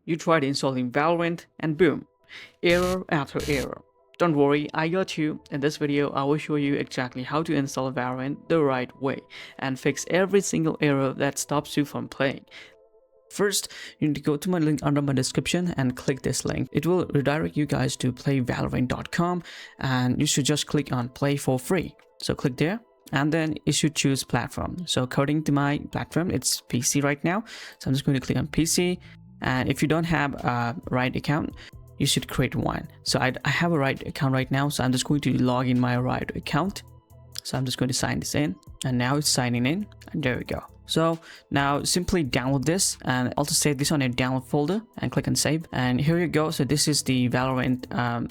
you tried installing Valorant and boom, error after error. Don't worry, I got you. In this video, I will show you exactly how to install Valorant the right way and fix every single error that stops you from playing. First, you need to go to my link under my description and click this link. It will redirect you guys to playvalorant.com and you should just click on play for free. So click there and then you should choose platform. So according to my platform, it's PC right now. So I'm just going to click on PC, and if you don't have a right account, you should create one. So I have a right account right now, so I'm just going to log in my right account. So I'm just going to sign this in, and now it's signing in, and there we go. So now simply download this and also save this on your download folder and click on save, and here you go. So this is the Valorant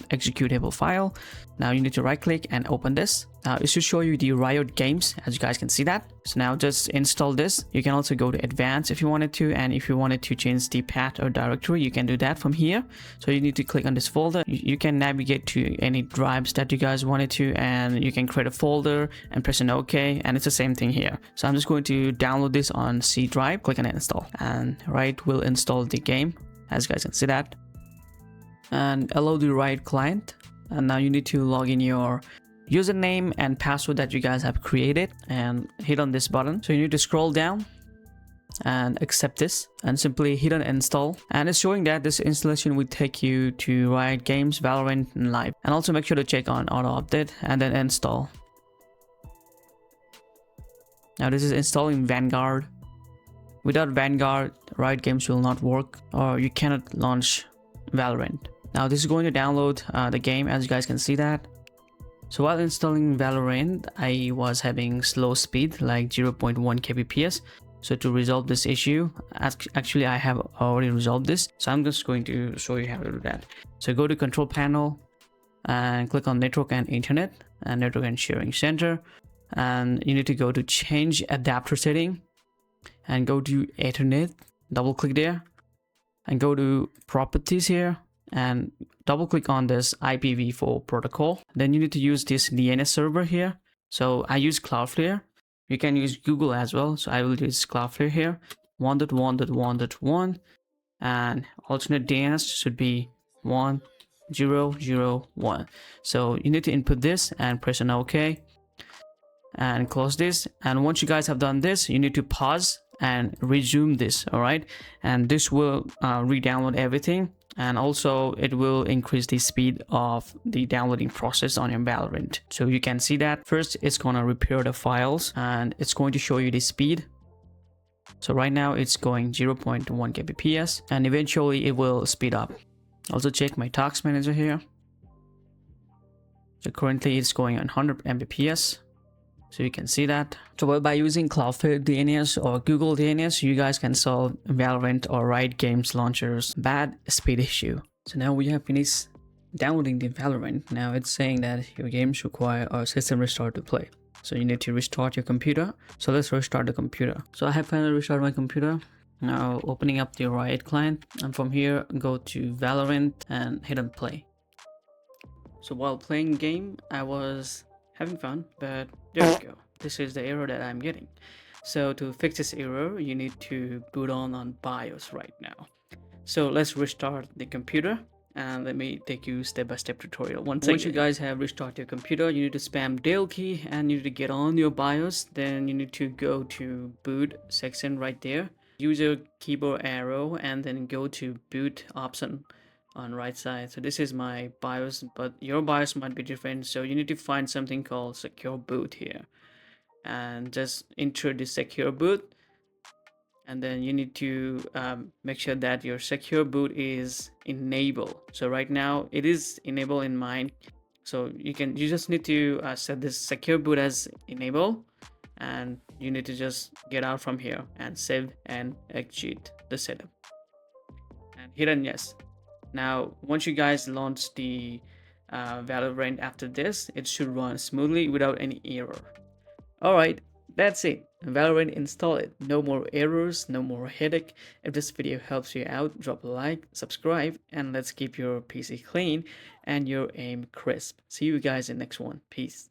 executable file. Now you need to right click and open this. Now it should show you the Riot games, as you guys can see that. So now just install this. You can also go to advanced if you wanted to, and if you wanted to change the path or directory, you can do that from here. So you need to click on this folder. You can navigate to any drives that you guys wanted to, and you can create a folder and press an OK, and it's the same thing here. So I'm just going to download this on C drive, click on install, and Riot will install the game, as you guys can see that, and allow the Riot client. And now you need to log in your username and password that you guys have created and hit on this button. So you need to scroll down and accept this and simply hit on install, and it's showing that this installation will take you to Riot Games, Valorant and Live. And also make sure to check on auto update and then install. Now this is installing Vanguard. Without Vanguard, Riot Games will not work, or you cannot launch Valorant. Now this is going to download the game, as you guys can see that. So while installing Valorant, I was having slow speed like 0.1 kbps. So to resolve this issue, actually I have already resolved this. So I'm just going to show you how to do that. So go to control panel and click on network and internet and network and sharing center. And you need to go to change adapter setting and go to Ethernet, double click there and go to properties here and double click on this IPv4 protocol. Then you need to use this DNS server here. So I use Cloudflare. You can use Google as well. So I will use Cloudflare here, 1.1.1.1, and alternate DNS should be 1001. So you need to input this and press on OK and close this. And once you guys have done this, you need to pause and resume this. All right, and this will re-download everything, and also it will increase the speed of the downloading process on your Valorant. So you can see that first it's gonna repair the files and it's going to show you the speed. So right now it's going 0.1 kbps and eventually it will speed up. Also check my task manager here. So currently it's going on 100 mbps. So you can see that. So by using Cloudflare DNS or Google DNS, you guys can solve Valorant or Riot Games launcher's bad speed issue. So now we have finished downloading the Valorant. Now it's saying that your games require a system restart to play. So you need to restart your computer. So let's restart the computer. So I have finally restarted my computer. Now opening up the Riot client, and from here go to Valorant and hit on play. So while playing the game, I was having fun, but there we go. This is the error that I'm getting. So to fix this error, you need to boot on BIOS right now. So let's restart the computer and let me take you step-by-step tutorial. Once you guys have restarted your computer, you need to spam Del key and you need to get on your BIOS. Then you need to go to boot section right there. Use your keyboard arrow and then go to boot option on right side. So this is my BIOS, but your BIOS might be different. So you need to find something called secure boot here and just enter the secure boot. And then you need to make sure that your secure boot is enabled. So right now it is enabled in mine. So you just need to set this secure boot as enable, and you need to just get out from here and save and exit the setup and hit on yes. Now, once you guys launch the Valorant after this, it should run smoothly without any error. Alright, that's it. Valorant install it. No more errors, no more headache. If this video helps you out, drop a like, subscribe, and let's keep your PC clean and your aim crisp. See you guys in the next one. Peace.